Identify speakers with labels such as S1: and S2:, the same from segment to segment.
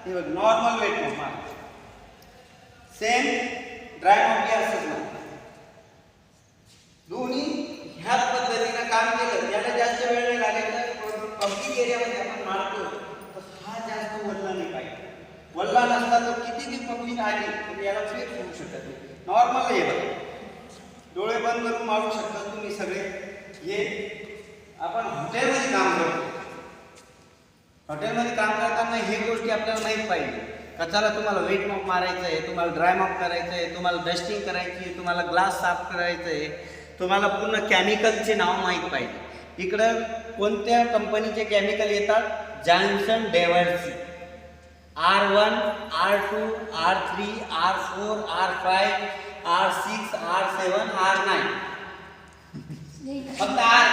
S1: हे बघ normal weight मॉप मार. सेम ड्राय मॉप बी असंच मार. दोन्ही ह्या पद्धतीनं काम केलं याला जास्त वेळ नाही लागेल. पब्लिक एरियामध्ये आपण मारतो तर हा जास्त वल्ला नाही पाहिजे. वल्ला नसता तर किती ती पब्लिक आली तर याला फेक होऊ शकत नाही. नॉर्मल हे बघा डोळे बंद करून मारू शकता तुम्ही सगळे. हे आपण हॉटेलमध्ये काम करतो. हॉटेलमध्ये काम करताना हे गोष्टी आपल्याला माहीत पाहिजे. कचाला तुम्हाला वेट मॉप मारायचं आहे, तुम्हाला ड्राय मॉप करायचं आहे, तुम्हाला डस्टिंग करायची आहे, तुम्हाला ग्लास साफ करायचं आहे, तुम्हाला पूर्ण केमिकलचे नाव माहीत पाहिजे. इकडं कोणत्या कंपनीचे केमिकल येतात? जॉन्सन डेव्हल्सी R1, R2, R3, R4, R5, R6, R7, R9. फक्त R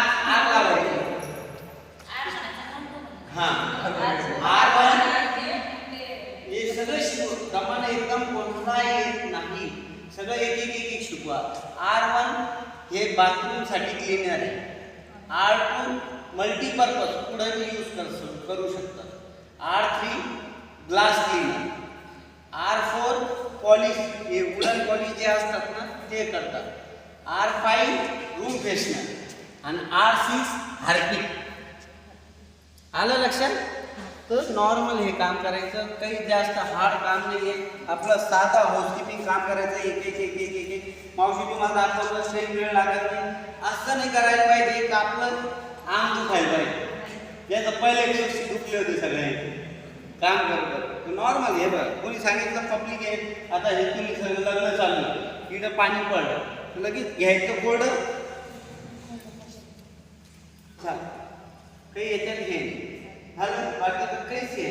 S1: लावायचं. हां R1 हे सगळं शिकवा. प्रमाण एकदम कोणता येत नाही. सगळं एक शिकवा. R1 हे बाथरूमसाठी क्लीनर आहे. R2 मल्टीपर्पज पुढे यूज करू शकता. R3 glass cleaner. R4 polish हे वुडन पॉलिश जे असतात ना ते करतात. R5 रूम फ्रेशनर आणि R6 हार्पिक. आलं लक्षात? तर नॉर्मल हे काम करायचं. काही जास्त हार्ड काम नाही आहे. आपलं साधा हाऊसकीपिंग काम करायचं. एक मावशी तुम्हाला दाखवलं काही वेळ लागत नाही. असं नाही करायला पाहिजे की आपलं अंग दुखायला पाहिजे. याचं पहिले दिवस दुखले होते सगळे काम करत. नॉर्मल हे बघ कोणी सांगितलं पब्लिक आहे आता हे तुम्ही सगळं लग्न चाललं इथं पाणी पडलं लगेच घ्यायचं कोरडं चाल काही याच्यात घे झालं बाकी तर काहीच आहे.